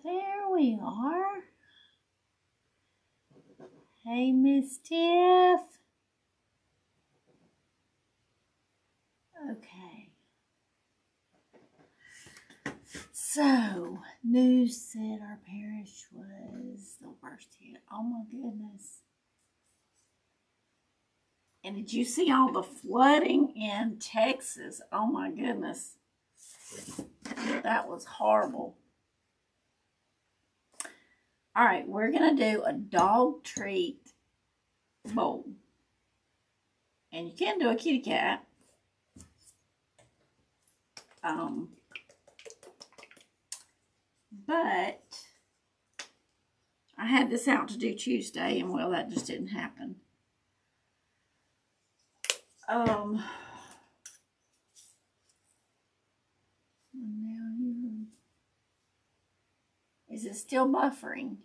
There we are. Hey, Miss Tiff. Okay. So, news said our parish was the worst hit. Oh my goodness. And did you see all the flooding in Texas? Oh my goodness. That was horrible. All right, we're going to do a dog treat bowl. And you can do a kitty cat. But I had this out to do Tuesday, and well, that just didn't happen. Is it still buffering?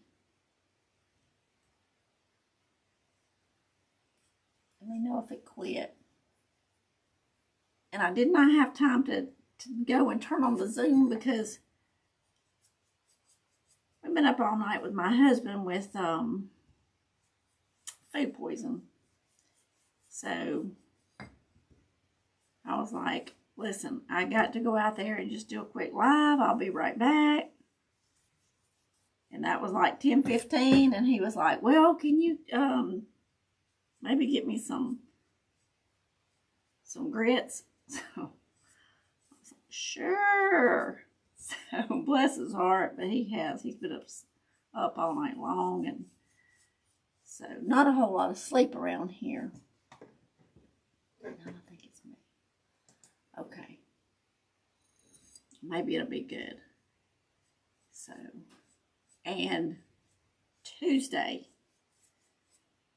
Let me know if it quit. And I did not have time to go and turn on the Zoom because I've been up all night with my husband with food poison. So I was like, listen, I got to go out there and just do a quick live. I'll be right back. And that was like 10:15, and he was like, well, can you maybe get me some grits? So I was like, sure. So bless his heart, but he's been up all night long, and so not a whole lot of sleep around here. No, I think it's me. Okay. Maybe it'll be good. So, and Tuesday,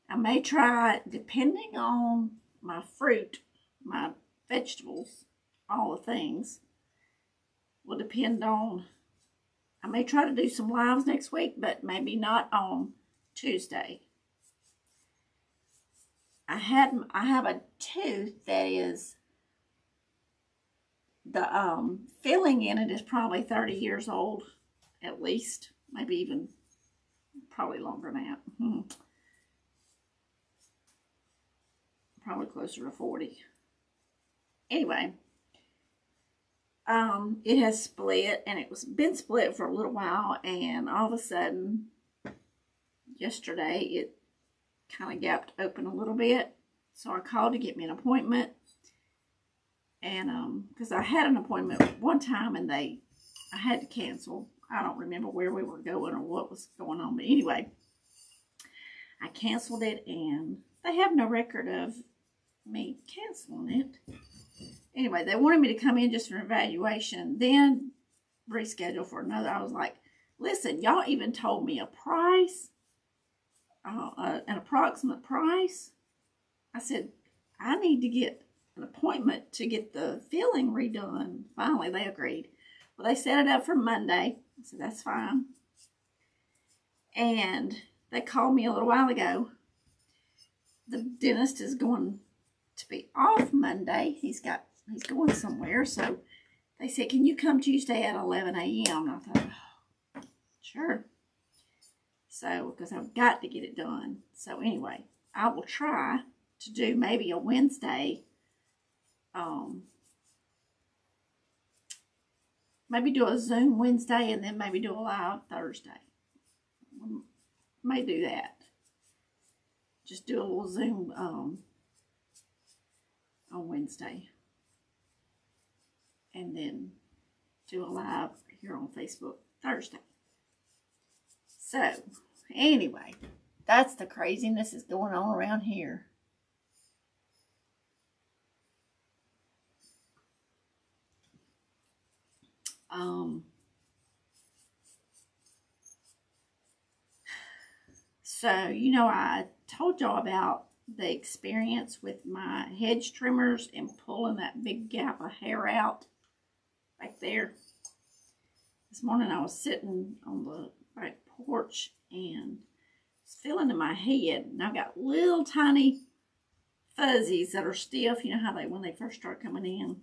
I may try, depending on my fruit, my vegetables, all the things, will depend on, I may try to do some lives next week, but maybe not on Tuesday. I have a tooth that is, the filling in it is probably 30 years old, at least, maybe even probably longer than that. Probably closer to 40. Anyway, it has split, and it was been split for a little while, and all of a sudden, yesterday, it kind of gapped open a little bit. So I called to get me an appointment, and because I had an appointment one time, and I had to cancel. I don't remember where we were going or what was going on, but anyway, I canceled it, and they have no record of me canceling it. Anyway, they wanted me to come in just for an evaluation, then reschedule for another. I was like, listen, y'all even told me a price, an approximate price. I said, I need to get an appointment to get the filling redone. Finally, they agreed. Well, they set it up for Monday. I said, that's fine. And they called me a little while ago. The dentist is going to be off Monday. He's going somewhere. So they said, can you come Tuesday at 11 a.m.? And I thought, oh, sure. So, because I've got to get it done. So anyway, I will try to do maybe a Wednesday. Maybe do a Zoom Wednesday and then maybe do a live Thursday. May do that. Just do a little Zoom on Wednesday. And then do a live here on Facebook Thursday. So, anyway, that's the craziness that's going on around here. So, you know, I told y'all about the experience with my hedge trimmers and pulling that big gap of hair out back there. This morning I was sitting on the back porch and was feeling in my head, and I've got little tiny fuzzies that are stiff. You know how when they first start coming in.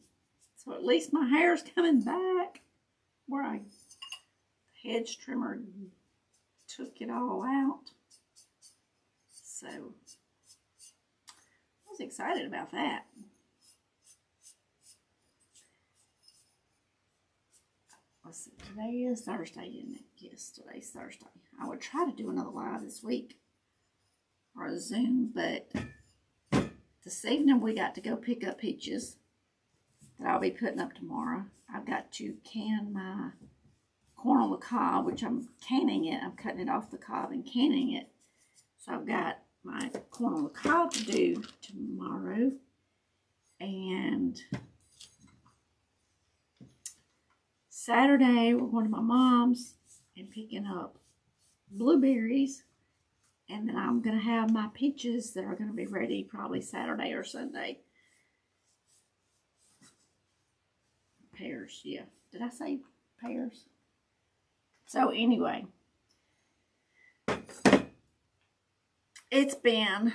So at least my hair's coming back. Where the hedge trimmer took it all out. So I was excited about that. Let's see, today is Thursday, isn't it? Yes, today's Thursday. I would try to do another live this week or a Zoom, but this evening we got to go pick up peaches that I'll be putting up tomorrow. I've got to can my corn on the cob, which I'm canning it. I'm cutting it off the cob and canning it. So I've got my corn on the cob to do tomorrow. And Saturday we're going to my mom's and picking up blueberries. And then I'm going to have my peaches that are going to be ready probably Saturday or Sunday. Pears, yeah. Did I say pears? So anyway, it's been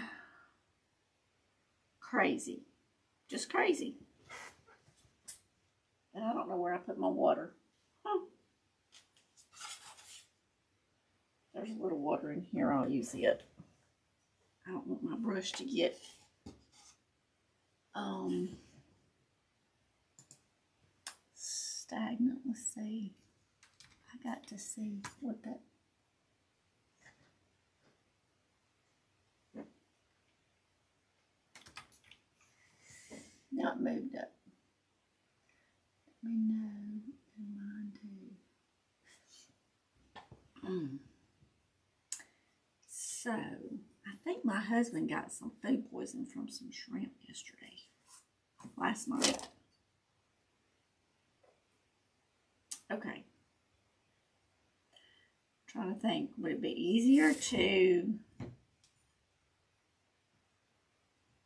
crazy. Just crazy. And I don't know where I put my water. There's a little water in here. I'll use it. I don't want my brush to get stagnant. Let's see. I got to see what that. Not moved up. Let me know. And mine too. So, I think my husband got some food poisoning from some shrimp yesterday. Last night. Okay. Trying to think, would it be easier to...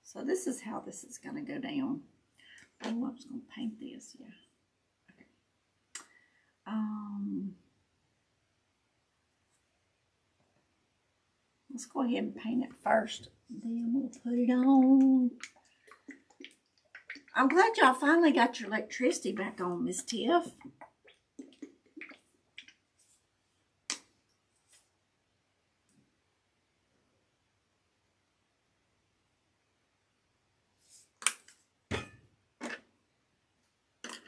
So this is how this is going to go down. Oh, I was going to paint this, yeah. Okay. Let's go ahead and paint it first. Then we'll put it on. I'm glad y'all finally got your electricity back on, Miss Tiff.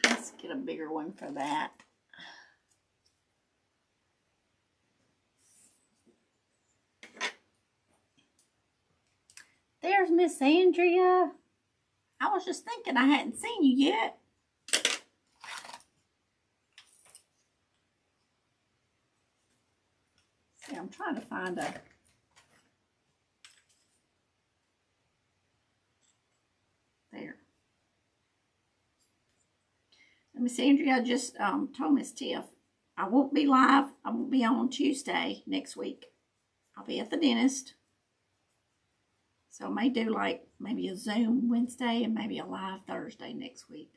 Let's get a bigger one for that. There's Miss Andrea. I was just thinking I hadn't seen you yet. See, I'm trying to find a... There. And Miss Andrea, I just told Miss Tiff, I won't be live. I won't be on Tuesday next week. I'll be at the dentist. So I may do like maybe a Zoom Wednesday and maybe a live Thursday next week.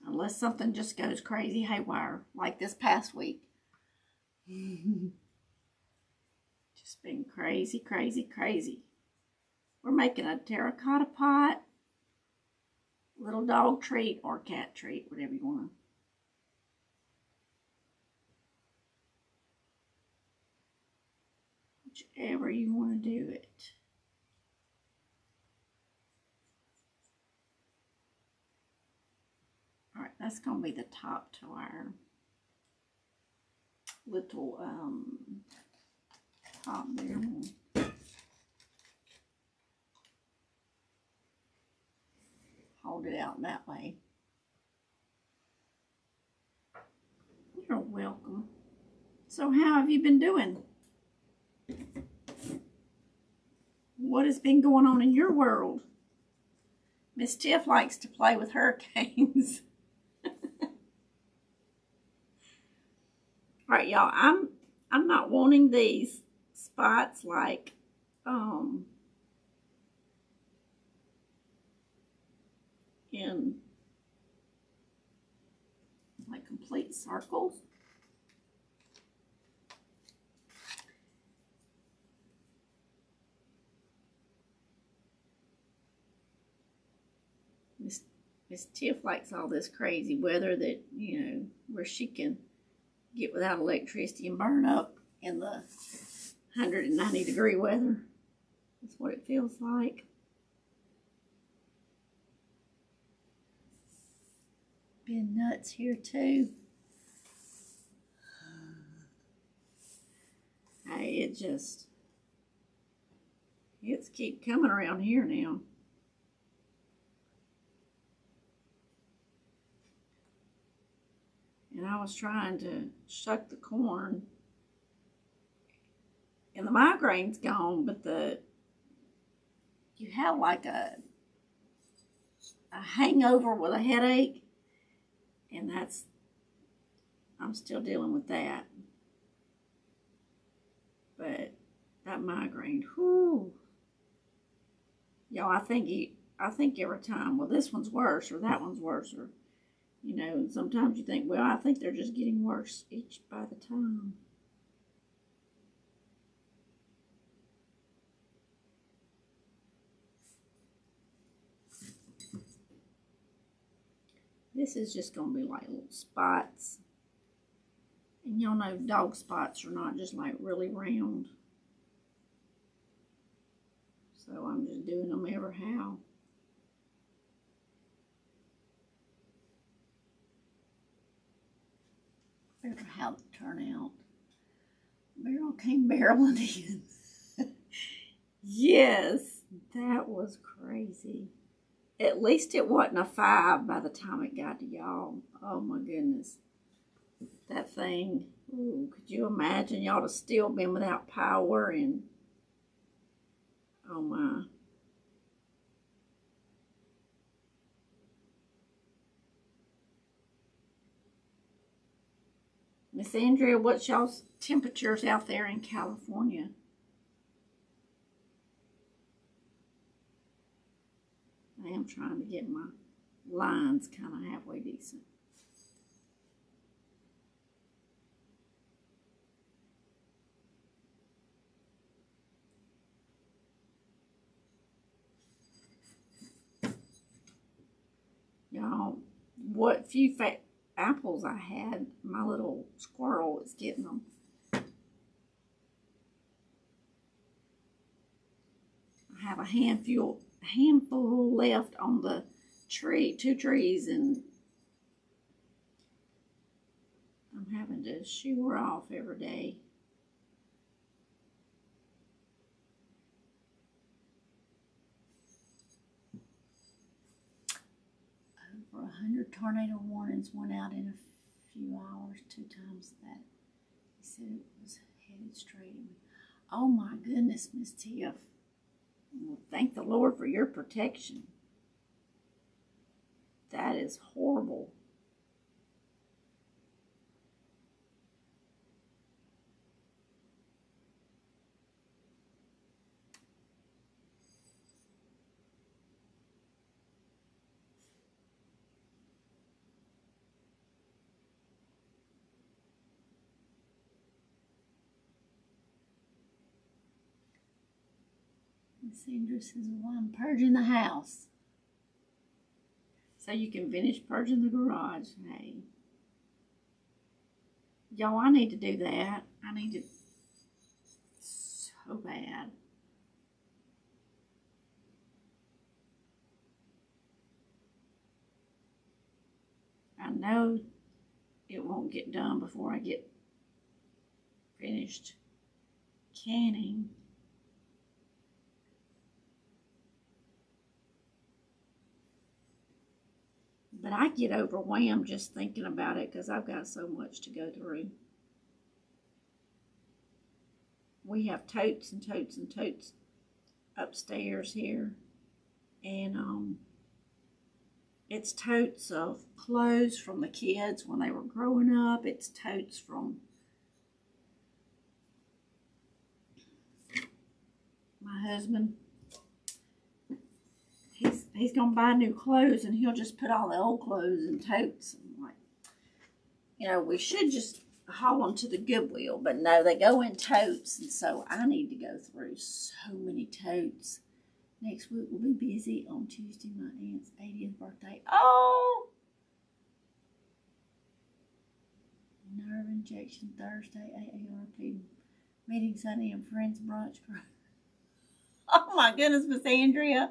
Unless something just goes crazy haywire like this past week. Just been crazy, crazy, crazy. We're making a terracotta pot, little dog treat or cat treat, whatever you want to. Whichever you want to do it. All right, that's going to be the top to our little top there. Hold it out that way. You're welcome. So how have you been doing? What has been going on in your world? Miss Tiff likes to play with hurricanes. All right, y'all. I'm not wanting these spots like in like complete circles. Miss Tiff likes all this crazy weather that, you know, where she can get without electricity and burn up in the 190-degree weather. That's what it feels like. Been nuts here too. Hey, it's keep coming around here now. And I was trying to shuck the corn, and the migraine's gone, but you have like a hangover with a headache, and I'm still dealing with that. But that migraine, whoo. Y'all, I think every time, well, this one's worse or that one's worse, or, you know, and sometimes you think, well, I think they're just getting worse each by the time. This is just going to be like little spots. And y'all know dog spots are not just like really round. So I'm just doing them every how. Ever how they turn out. Beryl came barreling in. Yes, that was crazy. At least it wasn't a 5 by the time it got to y'all. Oh my goodness. That thing, ooh, could you imagine? Y'all have still been without power and, oh my. Miss Andrea, what's y'all's temperatures out there in California? I am trying to get my lines kind of halfway decent. Y'all, what few fat apples I had, my little squirrel is getting them. I have a handful left on the tree, 2 trees, and I'm having to shoo her off every day. Over 100 tornado warnings went out in a few hours, 2 times that. He said it was headed straight at me. Oh my goodness, Miss Tiff. Well, thank the Lord for your protection. That is horrible. Sandra says, well, I'm purging the house. So you can finish purging the garage. Hey. Y'all, I need to do that. I need to so bad. I know it won't get done before I get finished canning. But I get overwhelmed just thinking about it because I've got so much to go through. We have totes and totes and totes upstairs here. And it's totes of clothes from the kids when they were growing up. It's totes from my husband. He's going to buy new clothes, and he'll just put all the old clothes in totes. And like, you know, we should just haul them to the Goodwill, but no, they go in totes, and so I need to go through so many totes. Next week we'll be busy. On Tuesday, my aunt's 80th birthday. Oh! Nerve injection Thursday, AARP meeting Sunday, and friends brunch. Oh my goodness, Miss Andrea.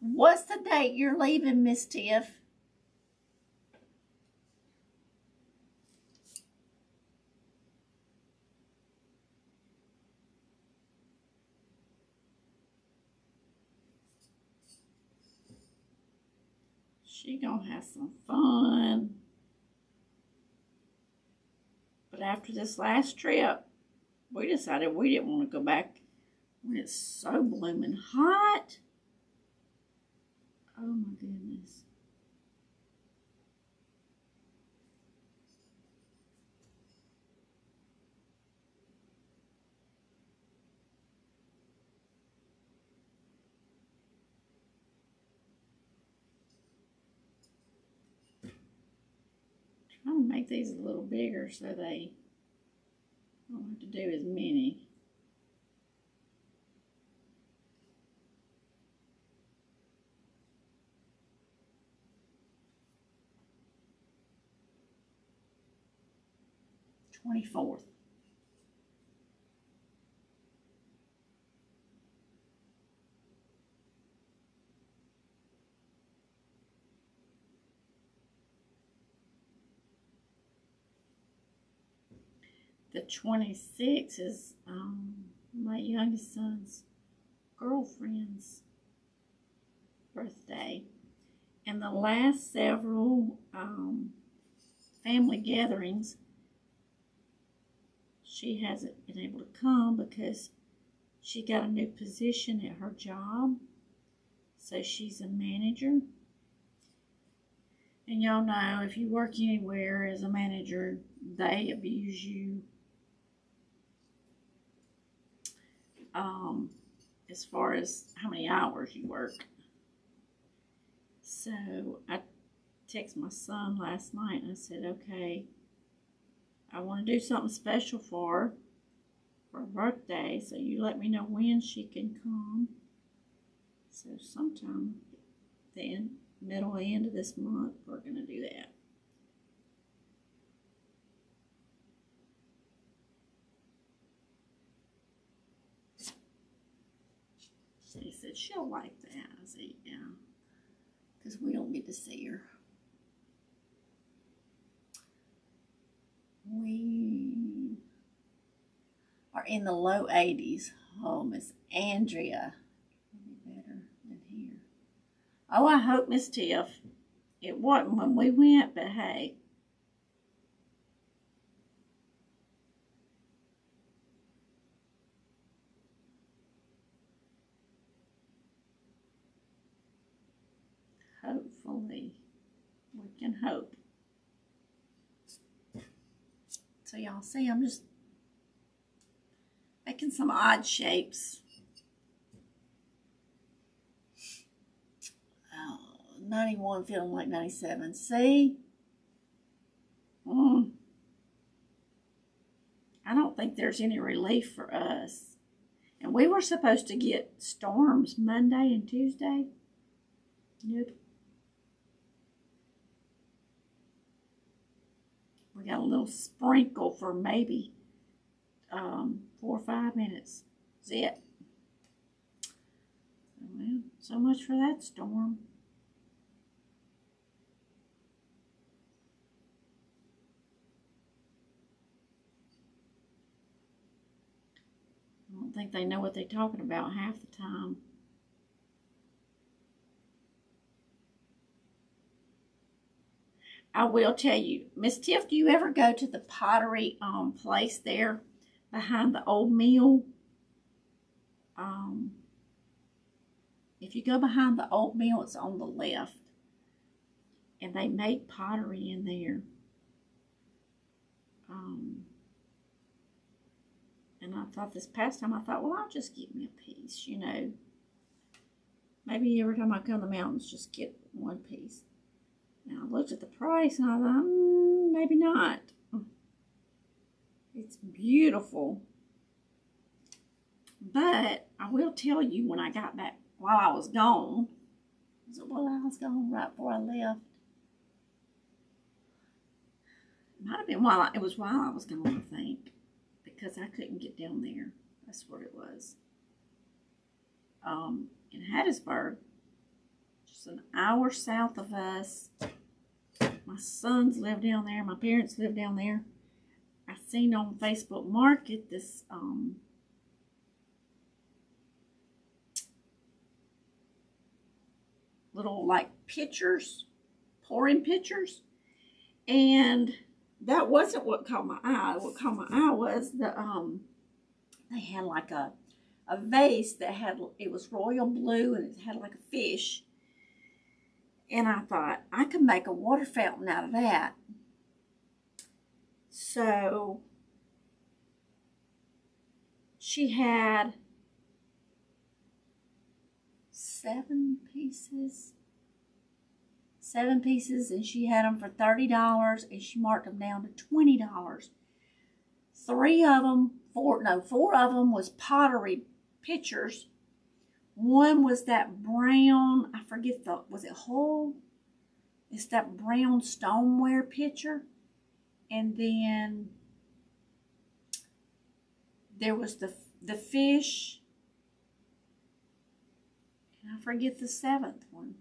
What's the date you're leaving, Miss Tiff? She gonna have some fun. But after this last trip, we decided we didn't want to go back when it's so blooming hot. Oh my goodness. Trying to make these a little bigger so they don't have to do as many. 24th. The 26th is my youngest son's girlfriend's birthday. And the last several family gatherings, she hasn't been able to come because she got a new position at her job. So she's a manager. And y'all know if you work anywhere as a manager, they abuse you. As far as how many hours you work. So I texted my son last night and I said, okay, I want to do something special for her birthday, so you let me know when she can come. So sometime the middle end of this month, we're going to do that. She said she'll like that. I said, yeah, because we don't get to see her. We are in the low 80s. Oh, Miss Andrea. Maybe better than here. Oh, I hope, Miss Tiff. It wasn't when we went, but hey. Hopefully, we can hope. So y'all see, I'm just making some odd shapes. 91 feeling like 97. See? I don't think there's any relief for us. And we were supposed to get storms Monday and Tuesday. Nope. We got a little sprinkle for maybe 4 or 5 minutes. That's it. Well, so much for that storm. I don't think they know what they're talking about half the time. I will tell you, Miss Tiff, do you ever go to the pottery place there behind the old mill? If you go behind the old mill, it's on the left. And they make pottery in there. And I thought this past time, well, I'll just get me a piece, you know. Maybe every time I come to the mountains, just get one piece. Now, I looked at the price and I thought, maybe not. It's beautiful. But I will tell you, when I got back, while I was gone, was it while I was gone, right before I left? It might have been it was while I was gone, I think, because I couldn't get down there. That's what it was. In Hattiesburg, just an hour south of us. My sons live down there. My parents live down there. I seen on Facebook Market this little like pitchers, pouring pitchers, and that wasn't what caught my eye. What caught my eye was they had like a vase that it was royal blue and it had like a fish. And I thought, I could make a water fountain out of that. So she had 7 pieces. 7 pieces, and she had them for $30, and she marked them down to $20. 4 of them was pottery pitchers. One was that brown, I forget was it whole? It's that brown stoneware pitcher. And then there was the fish. And I forget the 7th one.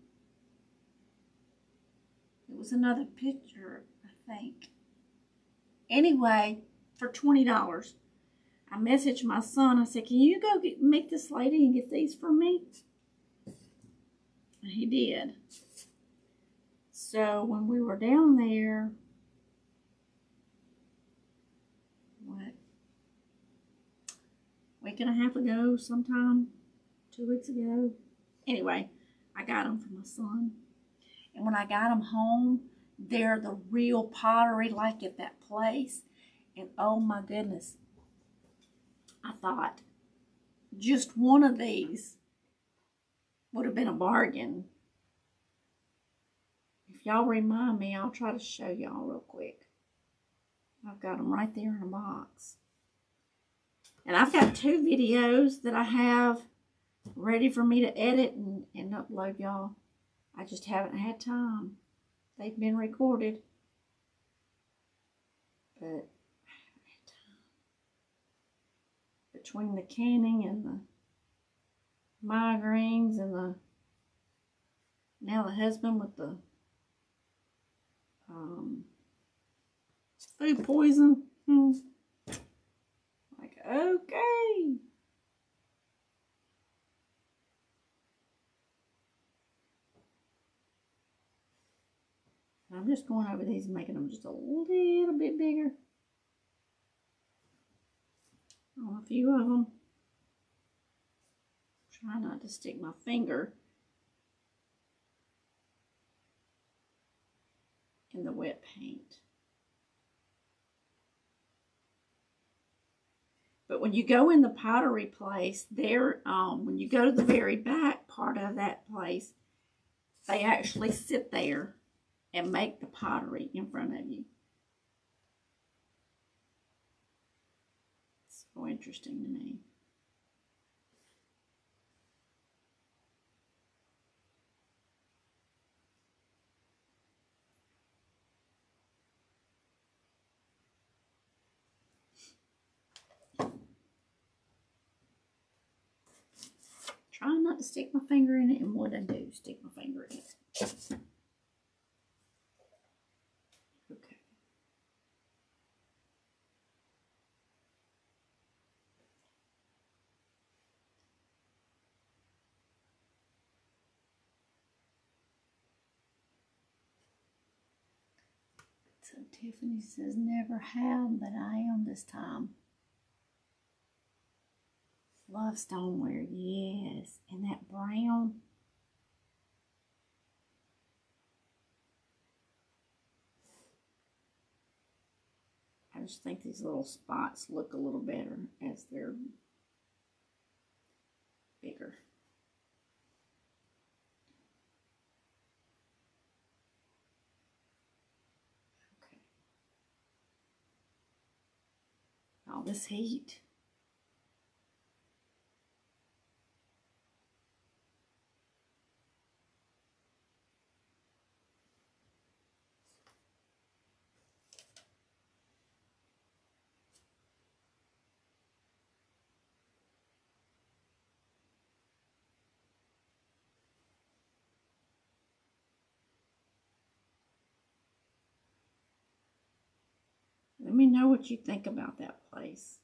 It was another pitcher, I think. Anyway, for $20. I messaged my son. I said, can you go meet this lady and get these for me? And he did. So when we were down there, week and a half ago sometime, 2 weeks ago. Anyway, I got them for my son. And when I got them home, they're the real pottery like at that place. And oh my goodness, I thought just one of these would have been a bargain. If y'all remind me, I'll try to show y'all real quick. I've got them right there in a box. And I've got 2 videos that I have ready for me to edit and upload, y'all. I just haven't had time. They've been recorded, but I haven't had time. Between the canning and the migraines and now the husband with the food poison. Like, okay. I'm just going over these and making them just a little bit bigger on a few of them. Try not to stick my finger in the wet paint. But when you go in the pottery place, when you go to the very back part of that place, they actually sit there and make the pottery in front of you. It's so interesting to me. Trying not to stick my finger in it, and what I do, stick my finger in it. Okay. So Tiffany says, never have, but I am this time. Love stoneware, yes. And that brown. I just think these little spots look a little better as they're bigger. Okay. All this heat. me know what you think about that place.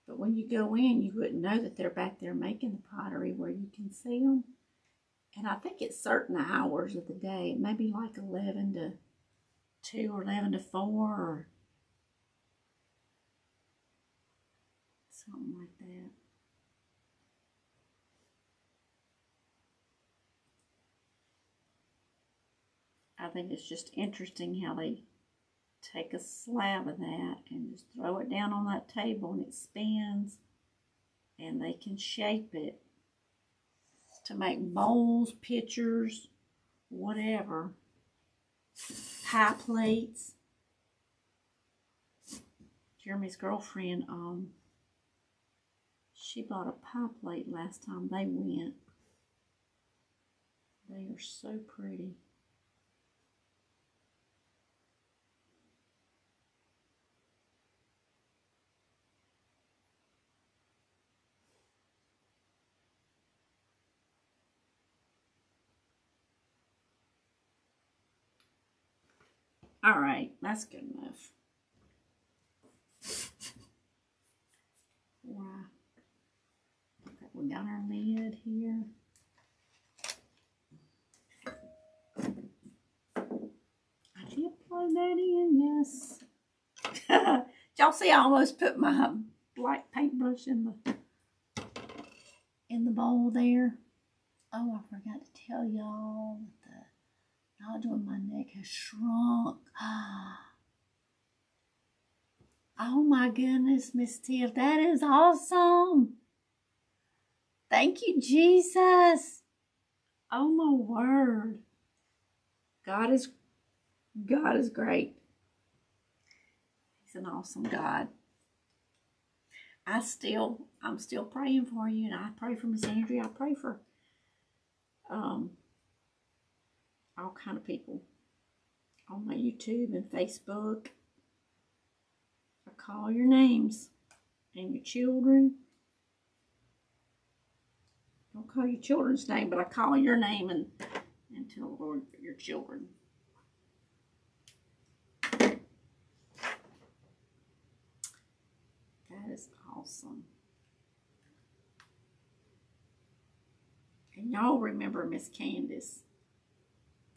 But when you go in, you wouldn't know that they're back there making the pottery where you can see them. And I think it's certain hours of the day, maybe like 11 to 2 or 11 to 4 or something like that. I think it's just interesting how they take a slab of that and just throw it down on that table and it spins, and they can shape it to make bowls, pitchers, whatever, pie plates. Jeremy's girlfriend, she bought a pie plate last time they went. They are so pretty. All right, that's good enough. Wow. Okay, we got our lid here. I did plug that in, yes. Y'all see I almost put my black paintbrush in the bowl there. Oh, I forgot to tell y'all that the nodule in my neck has shrunk. Oh my goodness, Miss Tiff, that is awesome. Thank you, Jesus. Oh my word. God is great. He's an awesome God. I'm still praying for you, and I pray for Miss Andrea. I pray for all kind of people on my YouTube and Facebook. I call your names and your children. Don't call your children's name, but I call your name and tell the Lord your children. That is awesome. And y'all remember Miss Candace,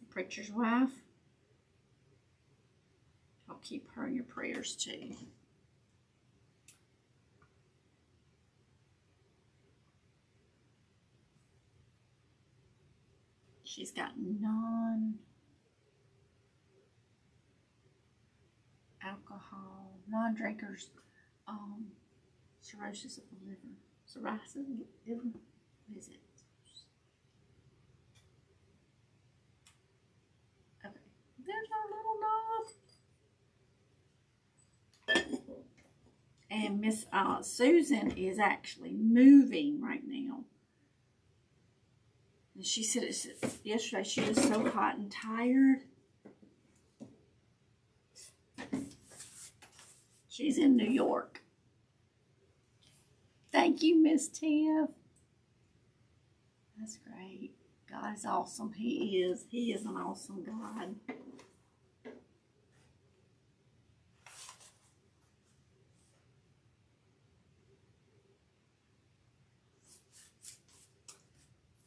the preacher's wife? I'll keep her in your prayers too. She's got non-alcohol, non-drinkers, cirrhosis of the liver. Cirrhosis of the liver? What is it? Okay, there's our little dog. And Miss Susan is actually moving right now. And she said yesterday she was so hot and tired. She's in New York. Thank you, Miss Tiff. That's great. God is awesome. He is. He is an awesome God.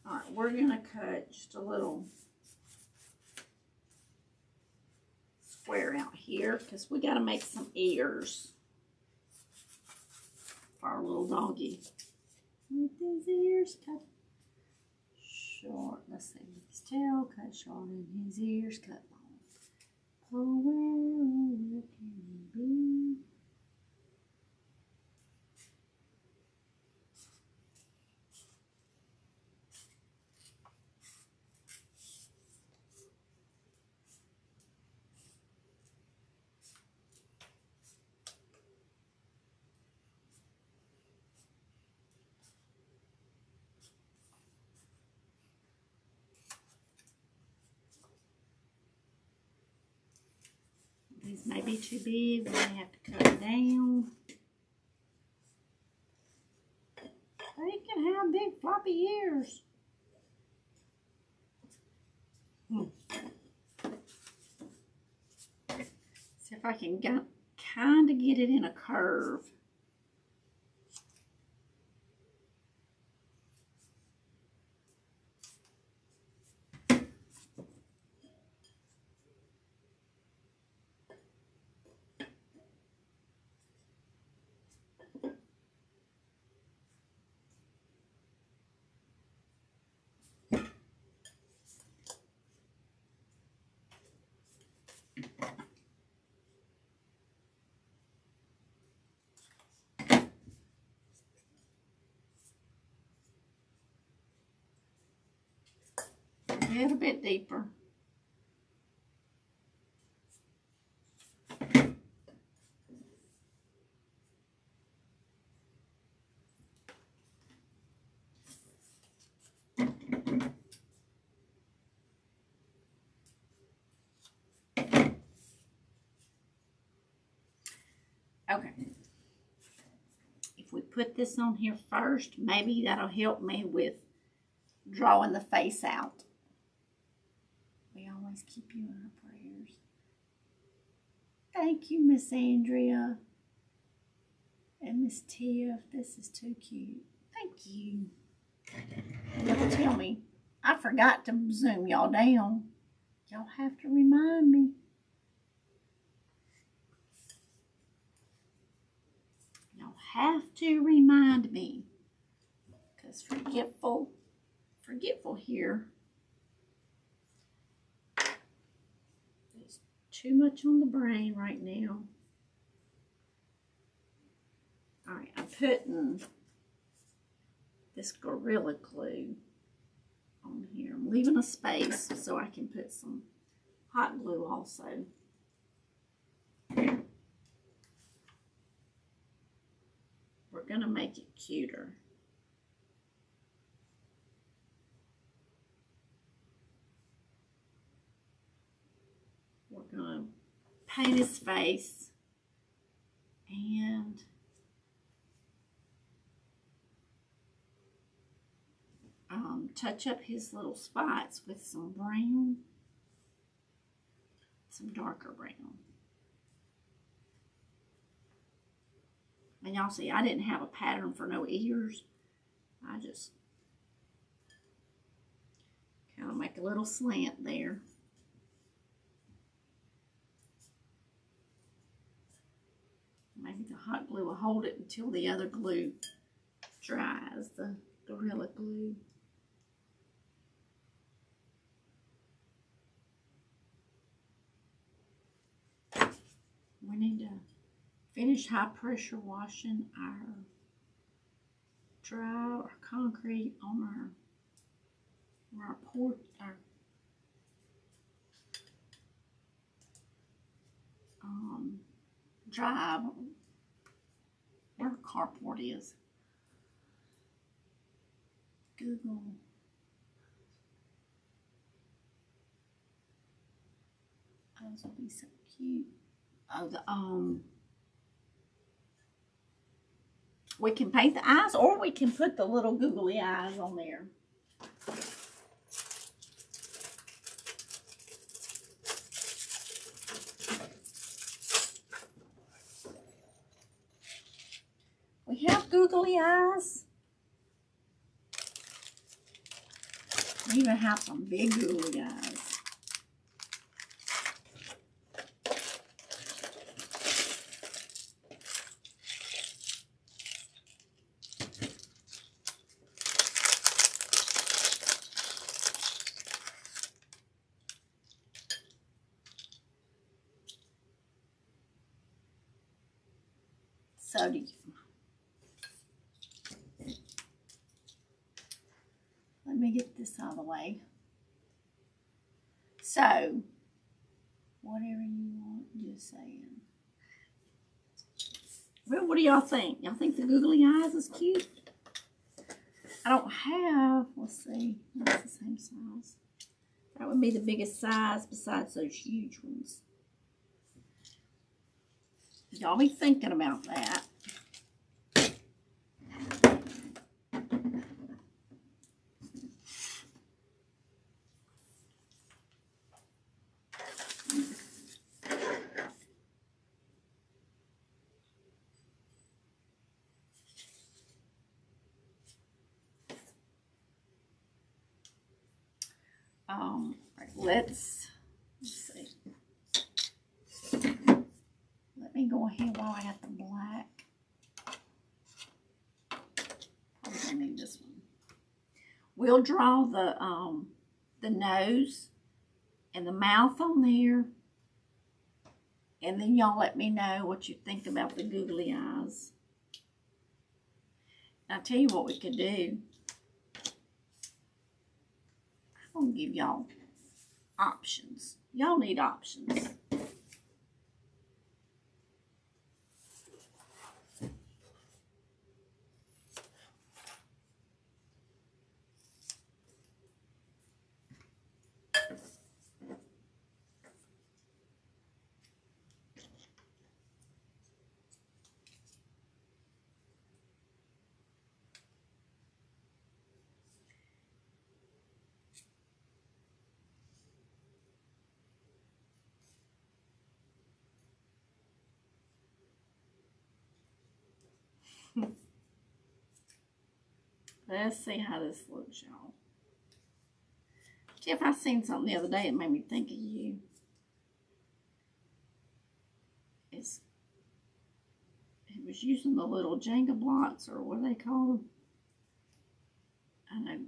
All right, we're going to cut just a little square out here because we got to make some ears for our little doggy. With his ears cut short. Let's see, his tail cut short and his ears cut long. Oh, where can he be? These may be too big. We may have to cut it down. They can have my big floppy ears. See if I can kind of get it in a curve. A little bit deeper. Okay. If we put this on here first, maybe that'll help me with drawing the face out. We always keep you in our prayers. Thank you, Miss Andrea. And Miss Tiff. This is too cute. Thank you. Y'all tell me, I forgot to zoom y'all down. Y'all have to remind me. Y'all have to remind me. Because forgetful here. There's too much on the brain right now. Alright, I'm putting this Gorilla Glue on here. I'm leaving a space so I can put some hot glue also. We're going to make it cuter. We're going to paint his face and touch up his little spots with some brown, some darker brown. And y'all see, I didn't have a pattern for no ears. I just kind of make a little slant there. Maybe the hot glue will hold it until the other glue dries, the Gorilla Glue. We need to finish high pressure washing our concrete on our porch, our drive, where our carport is. Google. Oh, this will be so cute. Oh, we can paint the eyes, or we can put the little googly eyes on there. We have googly eyes. We even have some big googly eyes. So do you. Let me get this out of the way. So, whatever you want, just saying. Well, what do y'all think? Y'all think the googly eyes is cute? I don't have, let's see, that's the same size. That would be the biggest size besides those huge ones. Y'all be thinking about that. Right, let's see. Let me go ahead while I got the black. Probably gonna need this one. We'll draw the nose and the mouth on there, and then y'all let me know what you think about the googly eyes. I'll tell you what we could do. I'm gonna give y'all options. Y'all need options. Let's see how this looks, y'all. Jeff, I seen something the other day that made me think of you. It was using the little Jenga blocks, or what do they call them? I know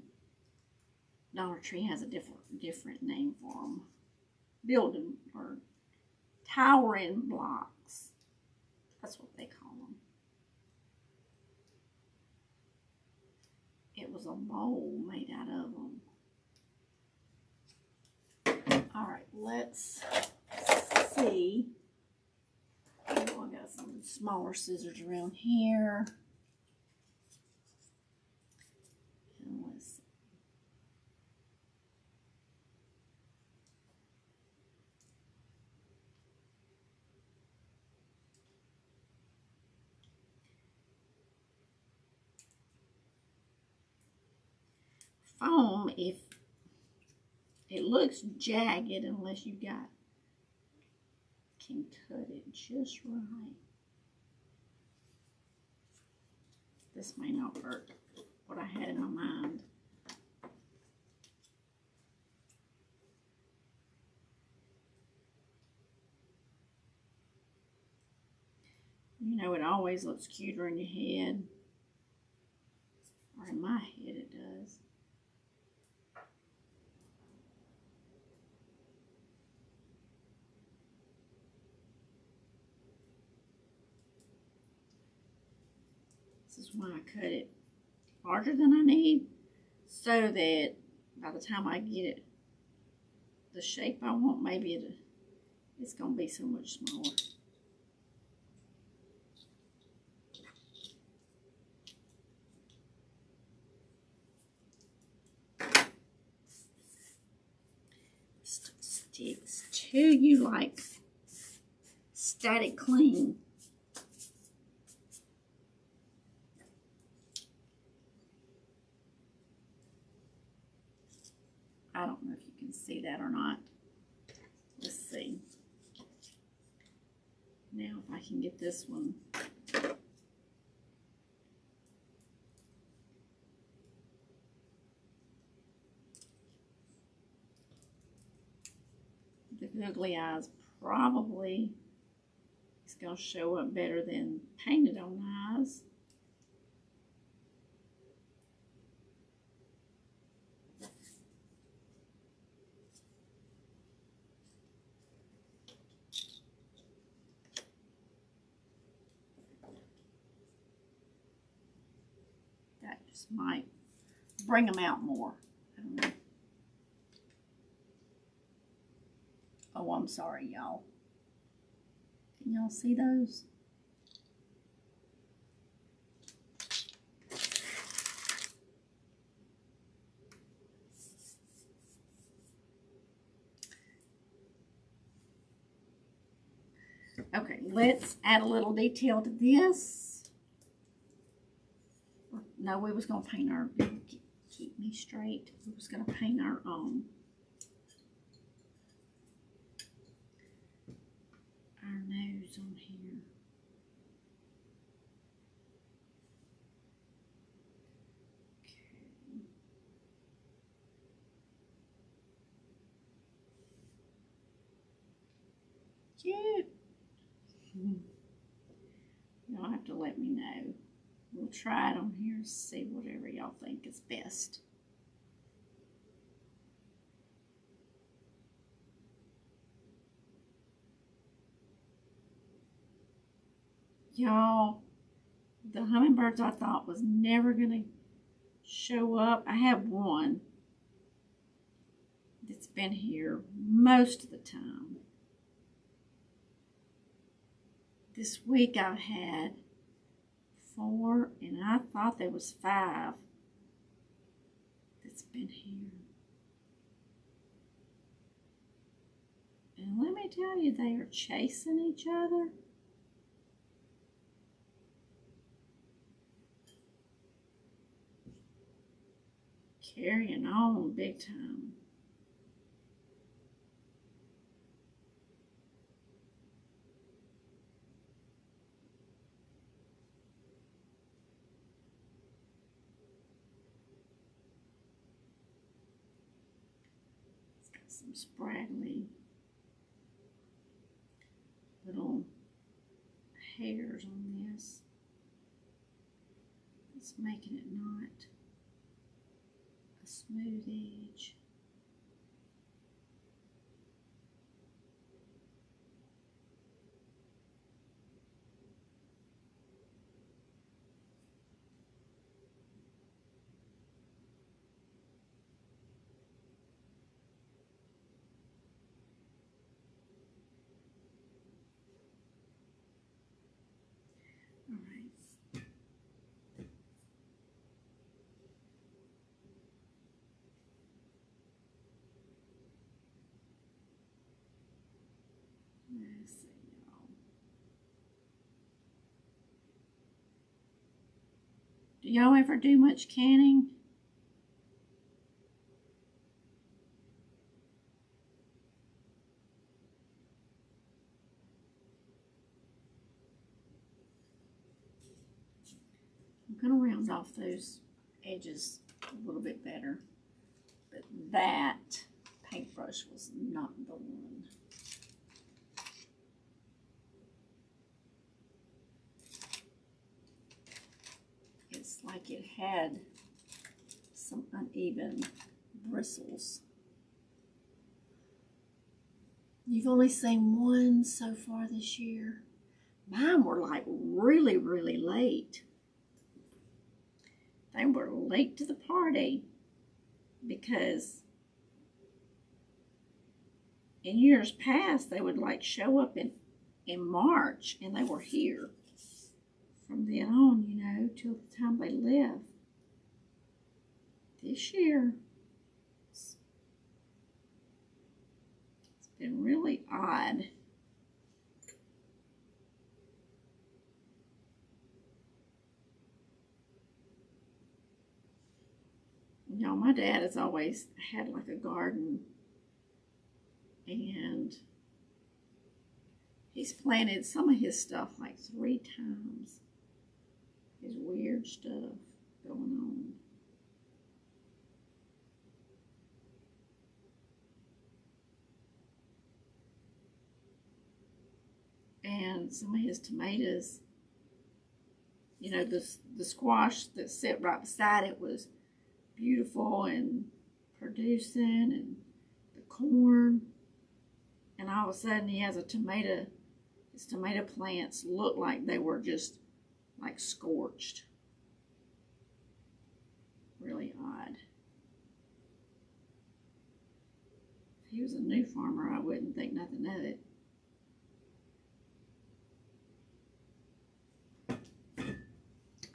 Dollar Tree has a different name for them. Building or towering blocks. That's what they call them. It was a bowl made out of them. All right, let's see. Oh, I got some smaller scissors around here. And let's see. Foam, if it looks jagged unless you can cut it just right. This may not hurt what I had in my mind. You know, it always looks cuter in your head, or in my head it does. This is why I cut it larger than I need, so that by the time I get it the shape I want, maybe it's going to be so much smaller. Sticks to you like static clean. I don't know if you can see that or not. Let's see. Now if I can get this one. The googly eyes probably is going to show up better than painted on eyes. That just might bring them out more. I don't know. Oh, I'm sorry, y'all. Can y'all see those? Okay, let's add a little detail to this. No, we was going to paint our, keep me straight. We was going to paint our nose on here. Okay. Cute. Y'all have to let me know. We'll try it on here, see whatever y'all think is best. Y'all, the hummingbirds I thought was never going to show up. I have one that's been here most of the time. This week I've had 4, and I thought there was 5 that's been here. And let me tell you, they are chasing each other. Carrying on big time. It's got some spraggly little hairs on this. It's making it not a smooth edge. All right. Let's see, y'all. Do y'all ever do much canning? I'm going to round off those edges a little bit better. But that paintbrush was not the one. It's like it had some uneven bristles. You've only seen one so far this year. Mine were like really, really late. They were late to the party because in years past they would like show up in March, and they were here from then on, you know, till the time they left. This year it's been really odd. You know, my dad has always had like a garden, and he's planted some of his stuff like 3 times. His weird stuff going on. And some of his tomatoes, you know, the squash that sit right beside it was beautiful and producing, and the corn, and all of a sudden he has a tomato. His tomato plants look like they were just like scorched. Really odd. If he was a new farmer, I wouldn't think nothing of it.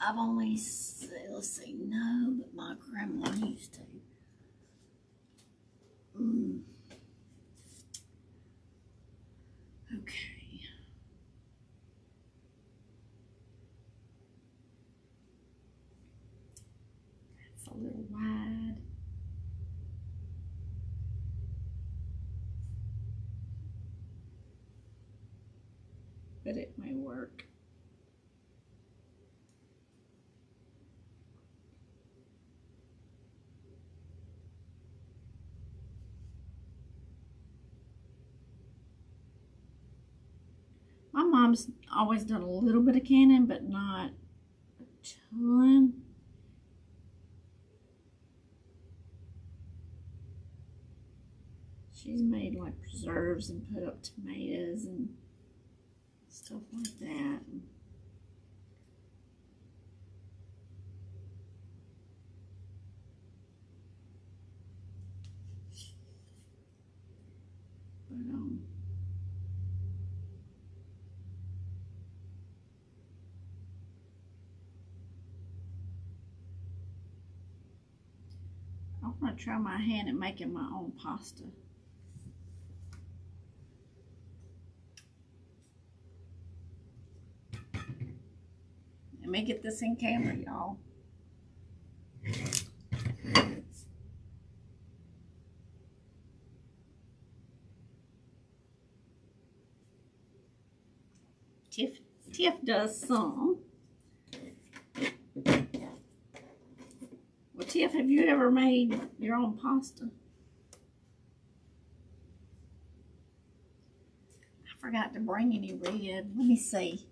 I've only, let's see, no, but my grandma used to. Okay. That's a little wide. But it may work. Mom's always done a little bit of canning, but not a ton. She's made like preserves and put up tomatoes and stuff like that. But I want to try my hand at making my own pasta. Let me get this in camera, y'all. Tiff does some. Well, Tiff, have you ever made your own pasta? I forgot to bring any red. Let me see.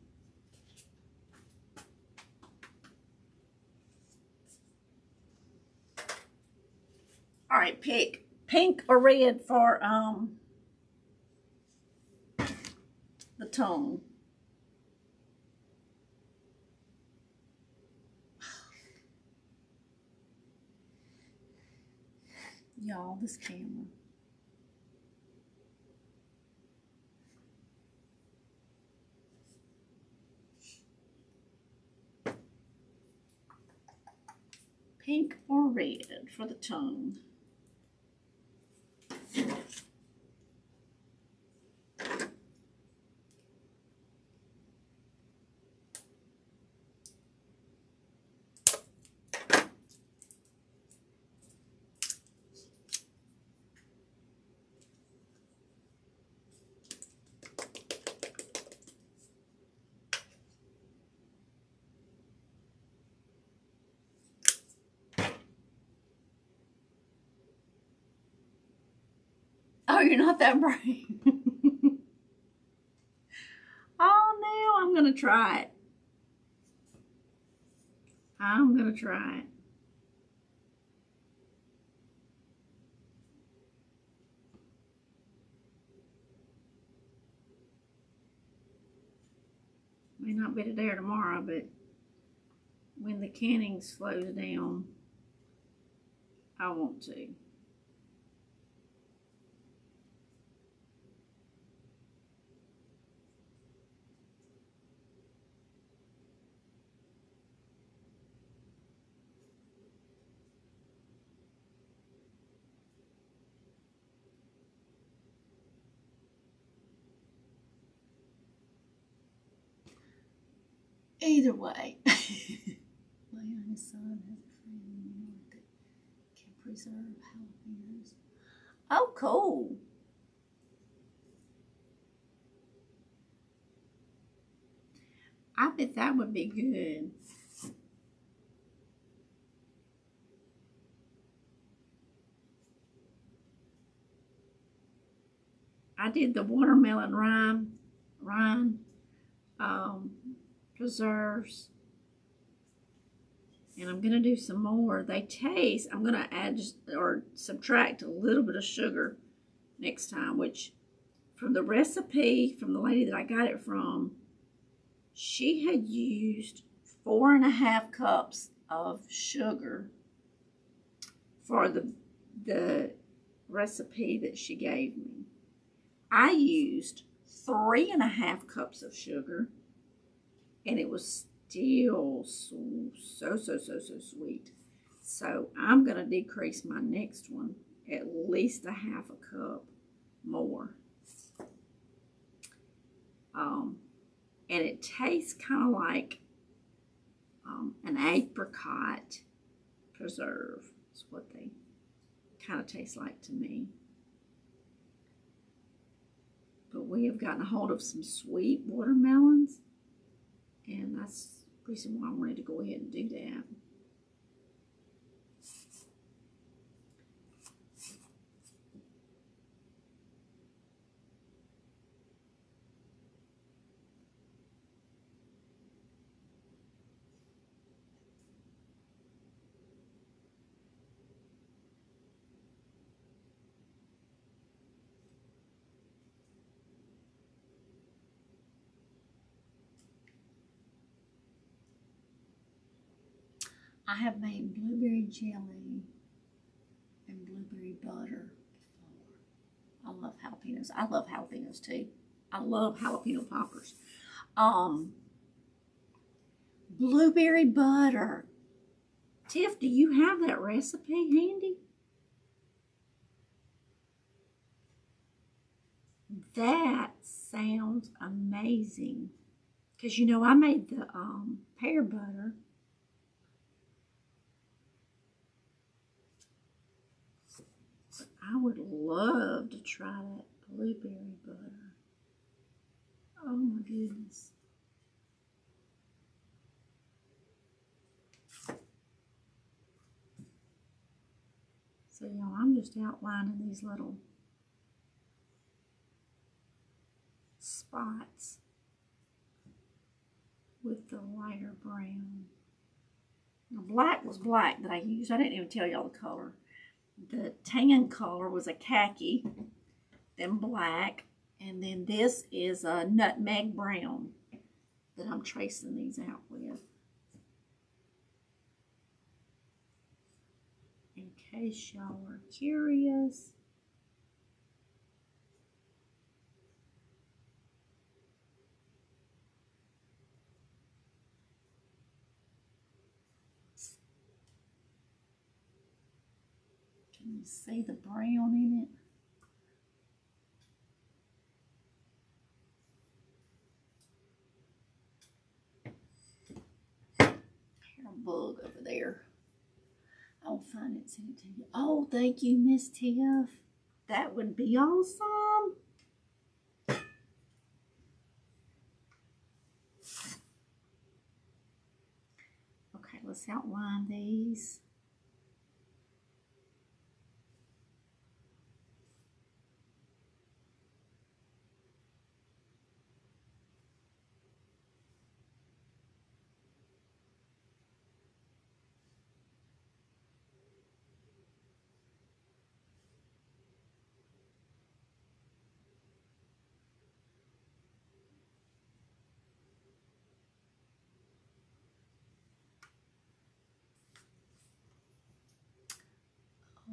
All right, pick pink or red for the tongue. Y'all, this camera. Pink or red for the tongue. Oh, you're not that brave. Oh, no, I'm going to try it. I'm going to try it. May not be today or tomorrow, but when the canning slows down, I want to. Either way. My young son has a friend in New York that can preserve jalapenos. Oh, cool. I bet that would be good. I did the watermelon rind preserves, and I'm gonna do some more. They taste. I'm gonna add or subtract a little bit of sugar next time. Which, from the recipe from the lady that I got it from, she had used 4.5 cups of sugar for the recipe that she gave me. I used 3.5 cups of sugar, and it was still so sweet. So I'm going to decrease my next one at least 1/2 cup more. And it tastes kind of like an apricot preserve. That's what they kind of taste like to me. But we have gotten a hold of some sweet watermelons, and that's the reason why I wanted to go ahead and do that. I have made blueberry jelly and blueberry butter before. I love jalapenos. I love jalapenos too. I love jalapeno poppers. Blueberry butter. Tiff, do you have that recipe handy? That sounds amazing. Because you know I made the pear butter. I would love to try that blueberry butter. Oh my goodness. So y'all, I'm just outlining these little spots with the lighter brown. The black was black that I used. I didn't even tell y'all the color. The tan color was a khaki, then black, and then this is a nutmeg brown that I'm tracing these out with. In case y'all are curious. Can you see the brown in it? Bug over there. I'll find it and send it to you. Oh, thank you, Miss Tiff. That would be awesome. Okay, let's outline these.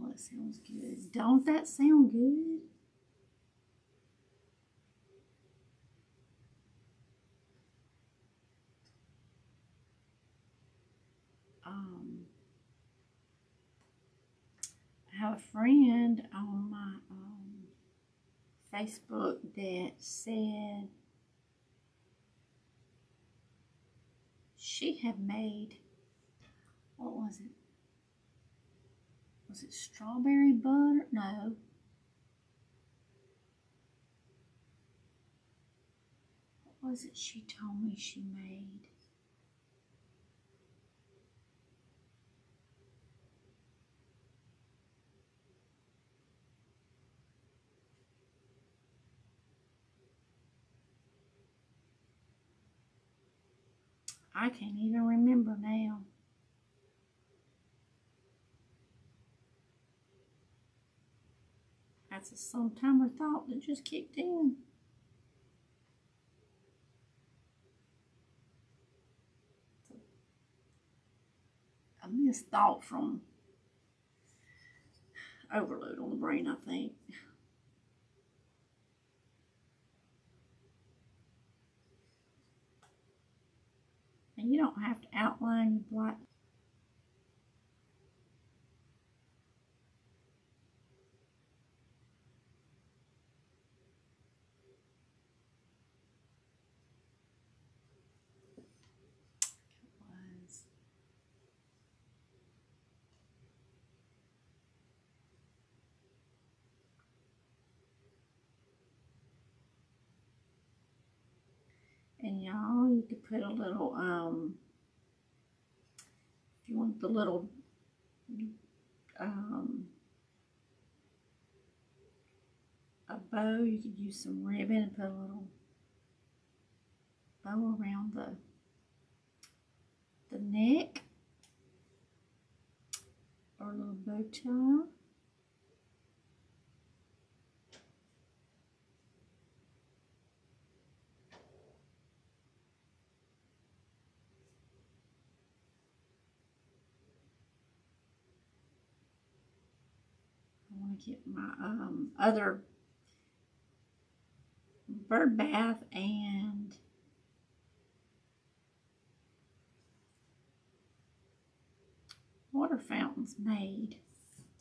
Oh, that sounds good. Don't that sound good? I have a friend on my Facebook that said she had made, what was it? Was it strawberry butter? No. What was it she told me she made? I can't even remember now. That's a sometime thought that just kicked in. A missed thought from overload on the brain, I think. And you don't have to outline your black. And y'all, you could put a little, if you want the little, a bow, you could use some ribbon and put a little bow around the neck, or a little bow tie. want to get my other bird bath and water fountains made.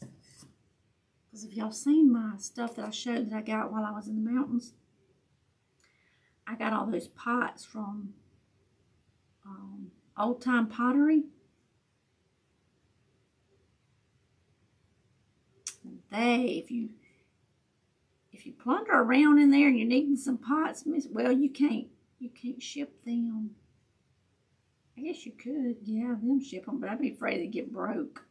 Because if y'all seen my stuff that I showed that I got while I was in the mountains, I got all those pots from Old Time Pottery. They, if you plunder around in there and you're needing some pots, well, you can't ship them. I guess you could, yeah, them ship them, but I'd be afraid they'd get broke.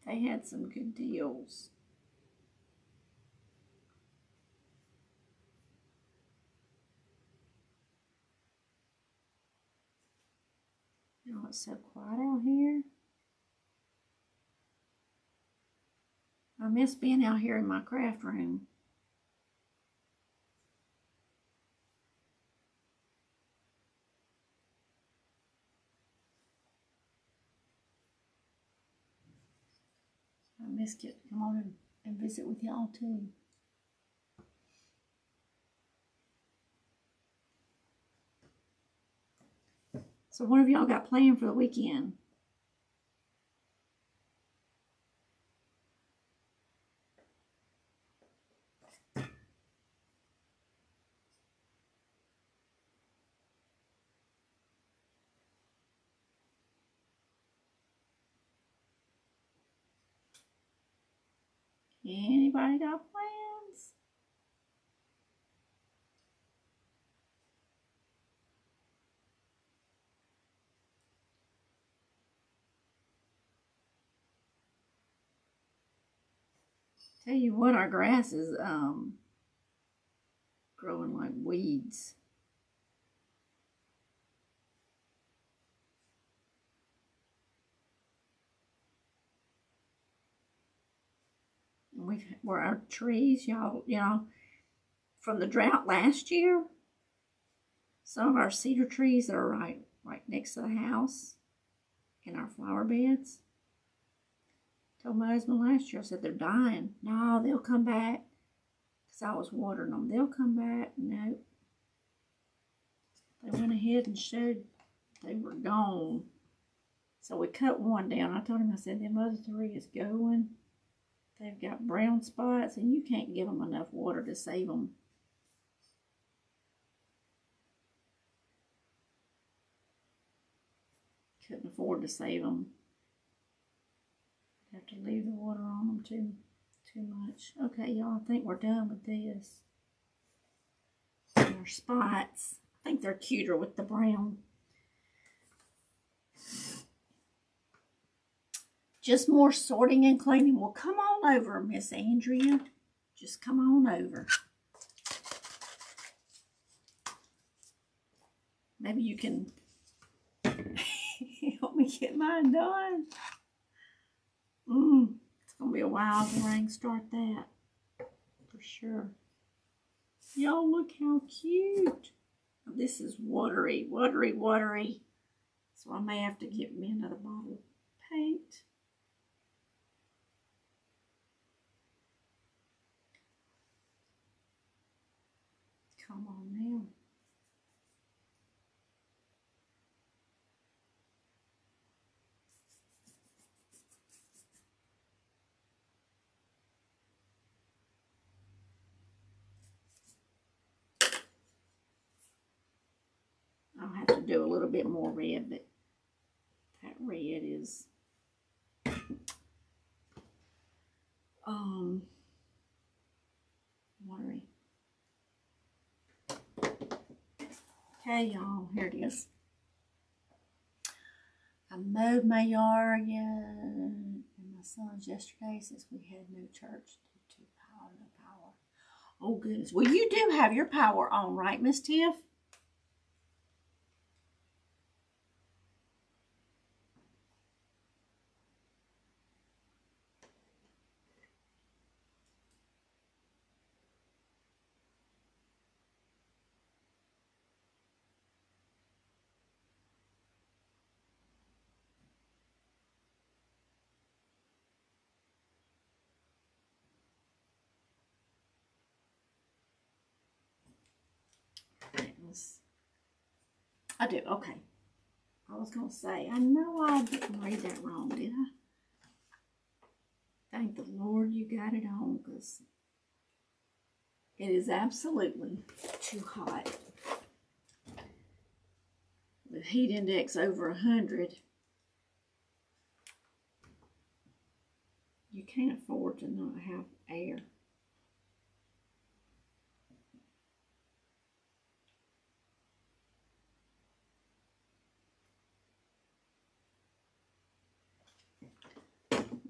They had some good deals. Oh, it's so quiet out here. I miss being out here in my craft room. I miss getting to come on and visit with y'all too. So what have y'all got planned for the weekend? Anybody got plans? Tell you what, our grass is growing like weeds. And where our trees, y'all, you know, from the drought last year, some of our cedar trees that are right next to the house in our flower beds. Told my husband last year, I said, they're dying. No, they'll come back. Because I was watering them. They'll come back. Nope. They went ahead and showed they were gone. So we cut one down. I told him, I said, them other three is going. They've got brown spots, and you can't give them enough water to save them. Couldn't afford to save them. Have to leave the water on them too much. Okay, y'all, I think we're done with this. And our spots. I think they're cuter with the brown. Just more sorting and cleaning. Well, come on over, Miss Andrea. Just come on over. Maybe you can help me get mine done. It's going to be a while before I can start that. For sure. Y'all, look how cute. This is watery, watery, watery. So I may have to get me another bottle of paint. Come on now. I'll have to do a little bit more red, but that red is watery. Okay, y'all, here it is. I mowed my yard and my son's yesterday since we had no church due to no power. Oh goodness. Well, you do have your power on, right, Miss Tiff? I do. Okay. I was going to say, I know I didn't read that wrong, did I? Thank the Lord you got it on, because it is absolutely too hot. With heat index over 100, you can't afford to not have air.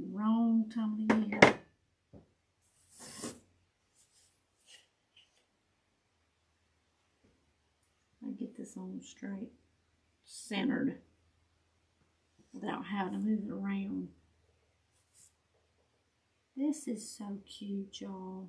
Wrong time of the year. I get this on straight, centered, without having to move it around. This is so cute, y'all.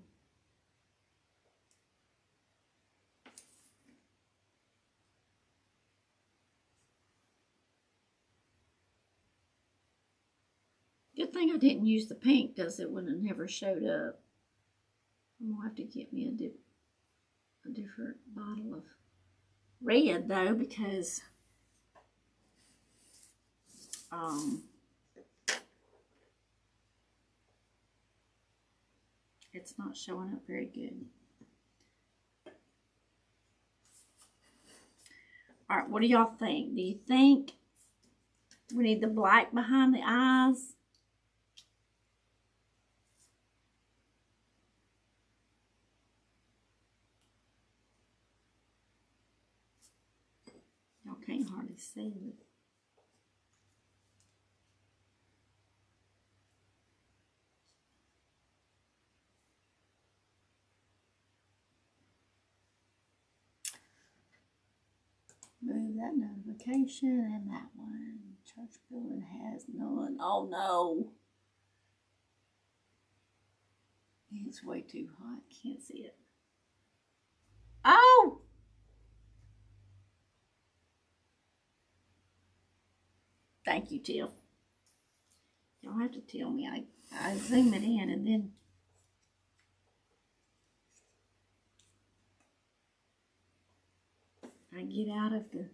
Good thing I didn't use the pink, because it would have never showed up. I'm going to have to get me a different bottle of red, though, because it's not showing up very good. All right, what do y'all think? Do you think we need the black behind the eyes? Y'all can't hardly see it. Move that notification and that one. Church building has none. Oh no. It's way too hot. Can't see it. Oh! Thank you, Tiff. Y'all have to tell me. I zoom it in and then I get out of the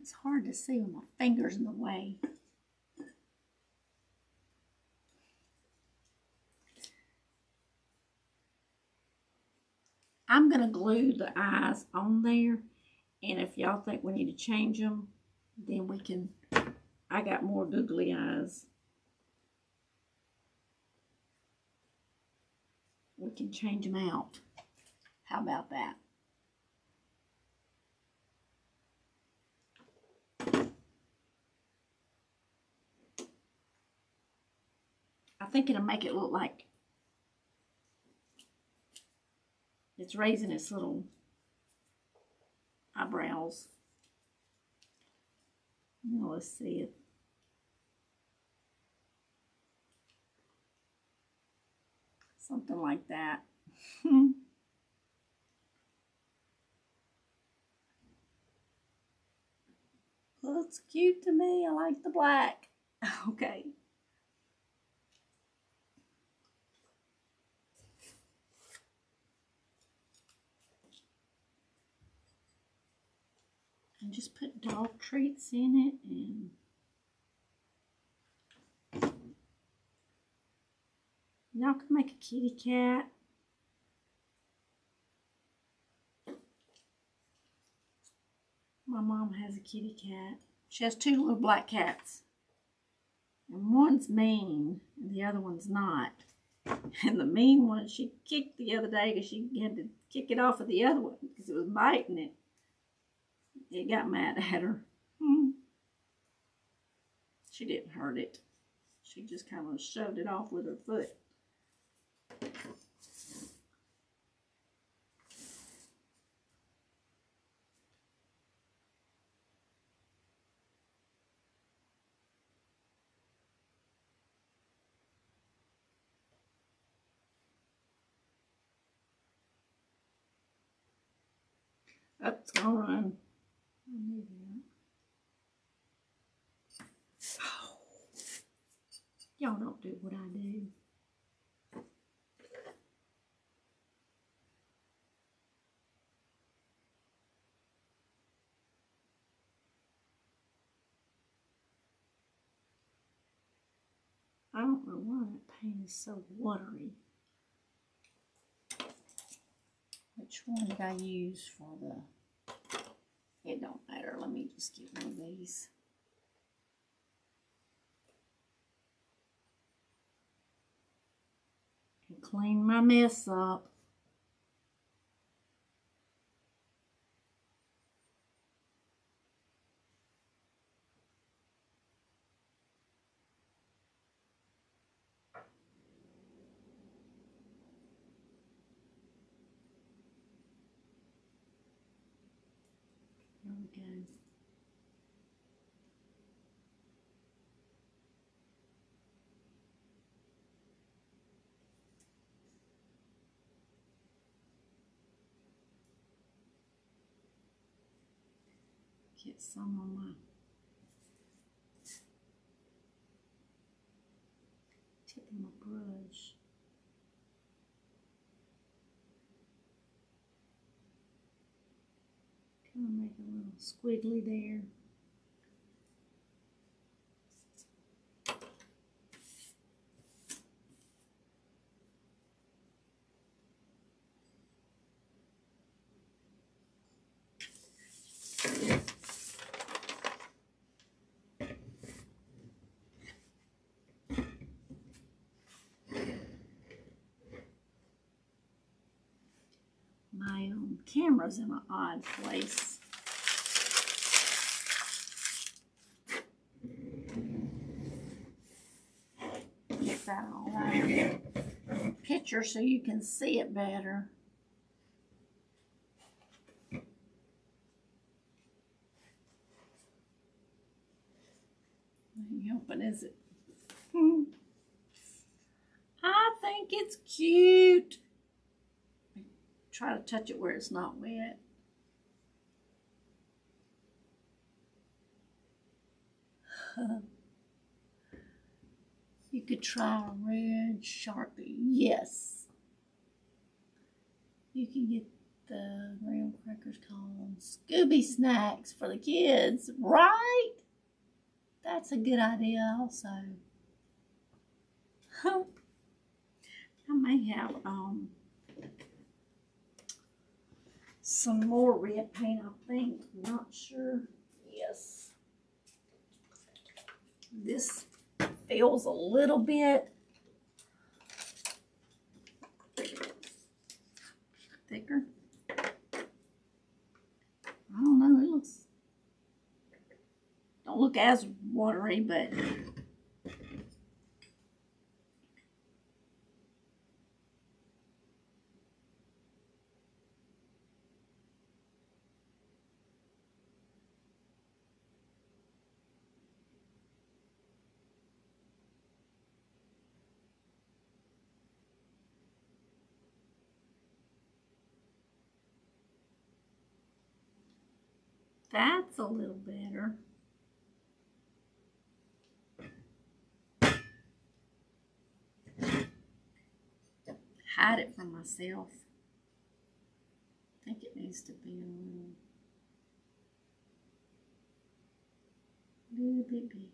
it's hard to see with my fingers in the way. I'm going to glue the eyes on there, and if y'all think we need to change them, then we can. I got more googly eyes. We can change them out. How about that? I think it'll make it look like it's raising its little eyebrows. Now let's see it. Something like that. Looks cute to me. I like the black. Okay. And just put dog treats in it, and y'all can make a kitty cat. My mom has a kitty cat. She has two little black cats. And one's mean, and the other one's not. And the mean one, she kicked the other day because she had to kick it off of the other one because it was biting it. It got mad at her. She didn't hurt it. She just kind of shoved it off with her foot. Oh, it's gonna run. I knew that. Oh, y'all don't do what I do. I don't know why that paint is so watery. Which one did I use for the... It don't matter. Let me just get one of these. And clean my mess up. There we go. Get some on my tip of my brush. Kind of make a little squiggly there. My camera's in an odd place. Get that all out of the picture so you can see it better. Ain't helping, is it? I think it's cute. Try to touch it where it's not wet. You could try a red Sharpie. Yes. You can get the graham crackers called Scooby Snacks for the kids, right? That's a good idea also. I may have some more red paint, I think. Not sure. Yes. This feels a little bit thicker. I don't know. It looks, don't look as watery, but that's a little better. Hide it from myself. I think it needs to be a little bit bigger.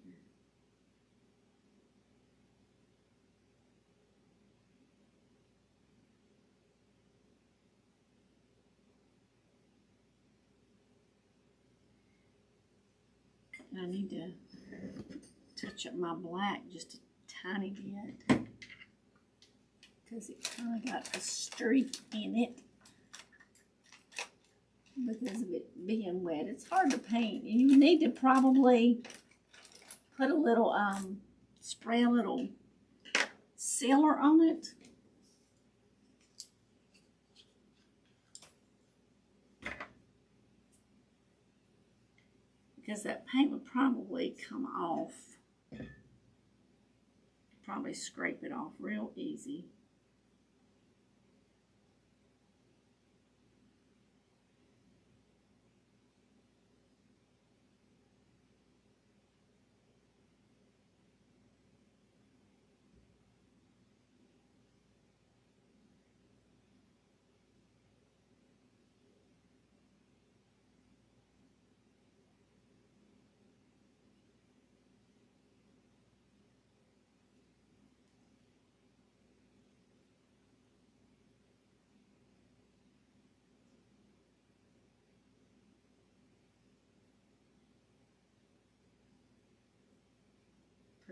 And I need to touch up my black just a tiny bit because it kind of got a streak in it because of it being wet. It's hard to paint. You need to probably put a little, spray a little sealer on it. Because that paint would probably come off. Probably scrape it off real easy.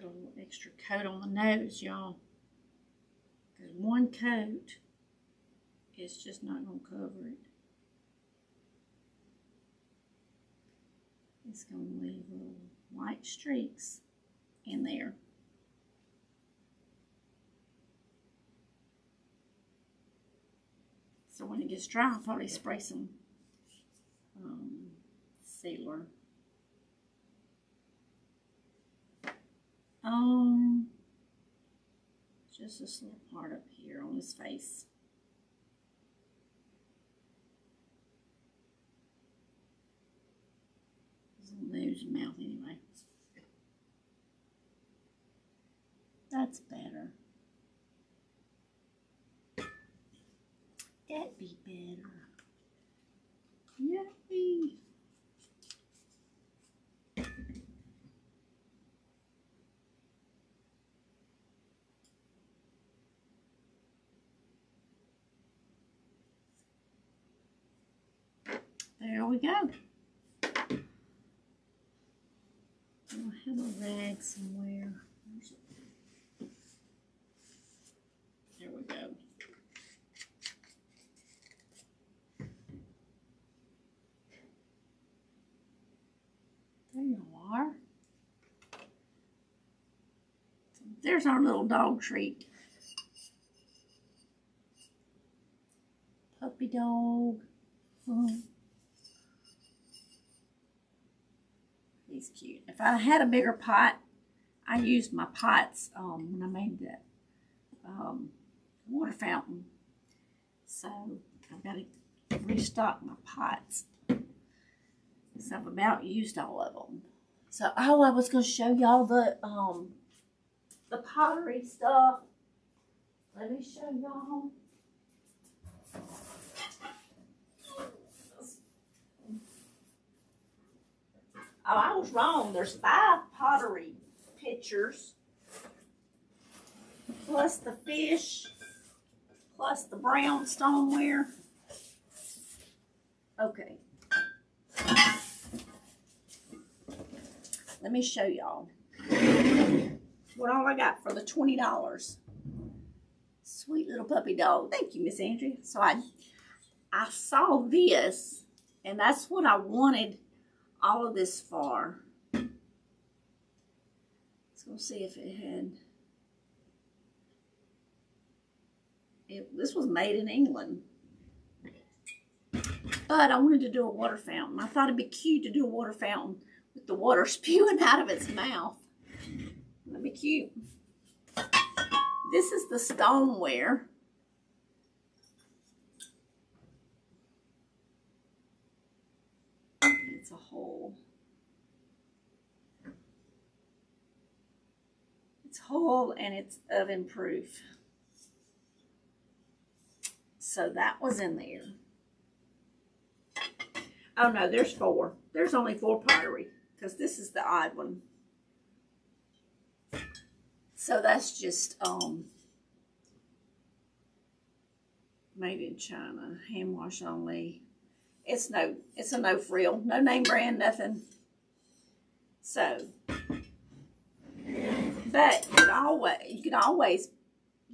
a little extra coat on the nose, y'all. Because one coat is just not going to cover it. It's going to leave little white streaks in there. So when it gets dry, I'll probably spray some sealer. Just this little part up here on his face. His nose and mouth anyway. That's better. That'd be better. Yay! There we go. I'll have a rag somewhere. There we go. There you are. There's our little dog treat. Puppy dog. He's cute. If I had a bigger pot, I used my pots when I made that water fountain. So I've got to restock my pots. So I've about used all of them. So I was going to show y'all the pottery stuff. Let me show y'all. Oh, I was wrong. There's 5 pottery pictures, plus the fish, plus the brown stoneware. Okay. Let me show y'all what all I got for the $20. Sweet little puppy dog. Thank you, Miss Andrea. So I saw this, and that's what I wanted all of this for. Let's go see if it had. This was made in England. But I wanted to do a water fountain. I thought it'd be cute to do a water fountain with the water spewing out of its mouth. That'd be cute. This is the stoneware. It's a hole. It's whole and it's oven proof. So that was in there. Oh no, there's 4. There's only 4 pottery because this is the odd one. So that's just made in China, hand wash only. It's a no frill, no name brand, nothing. So, but you could always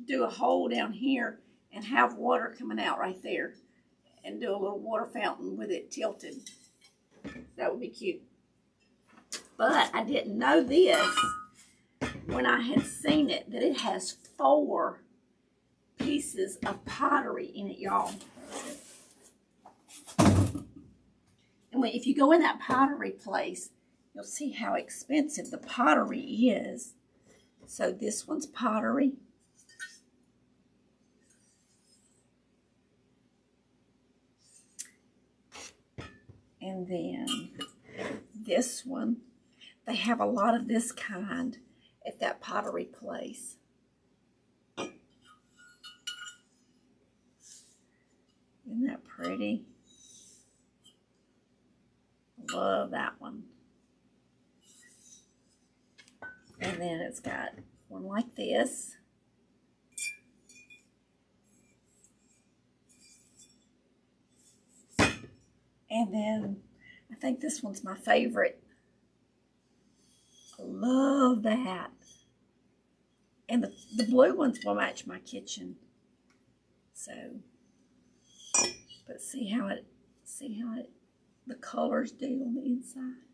do a hole down here and have water coming out right there, and do a little water fountain with it tilted. That would be cute. But I didn't know this when I had seen it, that it has 4 pieces of pottery in it, y'all. And if you go in that pottery place, you'll see how expensive the pottery is. So this one's pottery. And then this one, they have a lot of this kind at that pottery place. Isn't that pretty? Love that one. And then it's got one like this. And then I think this one's my favorite. I love that. And the blue ones will match my kitchen. So, but see how it, the colors do on the inside.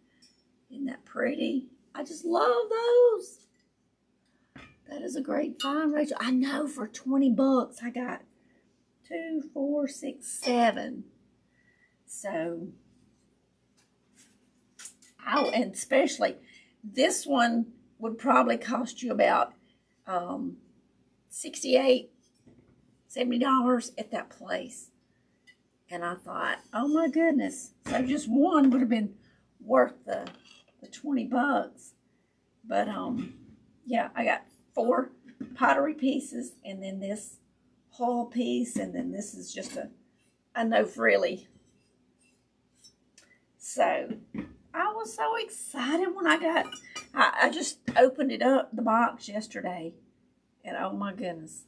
Isn't that pretty? I just love those. That is a great find, Rachel. I know, for 20 bucks I got 2, 4, 6, 7. So, and especially this one would probably cost you about $68, $70 at that place. And I thought, oh my goodness. So just one would have been worth the 20 bucks. But yeah, I got 4 pottery pieces, and then this whole piece, and then this is just a no frilly. So I was so excited when I just opened it up, the box, yesterday. And oh my goodness,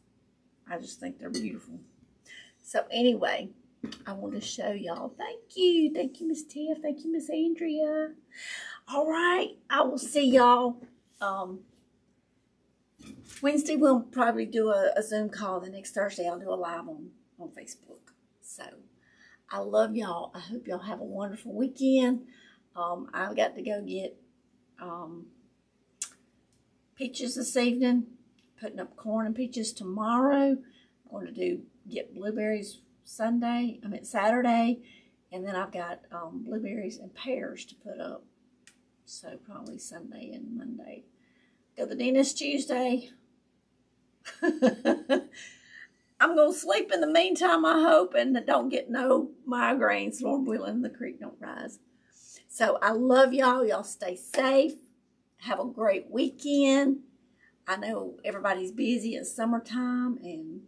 I just think they're beautiful. So anyway, I want to show y'all. Thank you, Miss Tiff. Thank you, Miss Andrea. All right, I will see y'all. Wednesday we'll probably do a Zoom call. The next Thursday I'll do a live on Facebook. So I love y'all. I hope y'all have a wonderful weekend. I've got to go get peaches this evening. Putting up corn and peaches tomorrow. I'm going to get blueberries Saturday. And then I've got blueberries and pears to put up. So probably Sunday and Monday. Go to the dentist Tuesday. I'm going to sleep in the meantime, I hope, and don't get no migraines. Lord willing, the creek don't rise. So I love y'all. Y'all stay safe. Have a great weekend. I know everybody's busy. It's summertime, and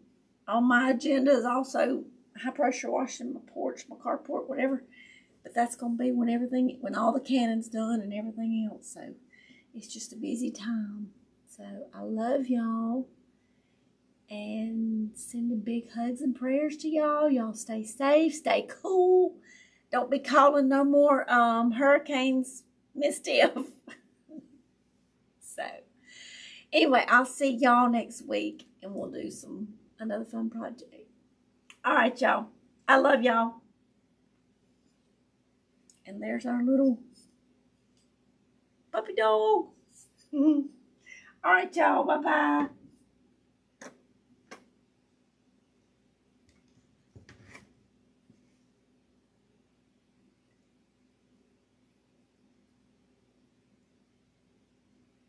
on my agenda is also high pressure washing my porch, my carport, whatever. But that's going to be when all the cannon's done and everything else. So it's just a busy time. So I love y'all, and sending big hugs and prayers to y'all. Y'all stay safe, stay cool. Don't be calling no more hurricanes, Miss Tiff. So anyway, I'll see y'all next week, and we'll do another fun project. All right, y'all. I love y'all. And there's our little puppy dog. All right, y'all. Bye-bye.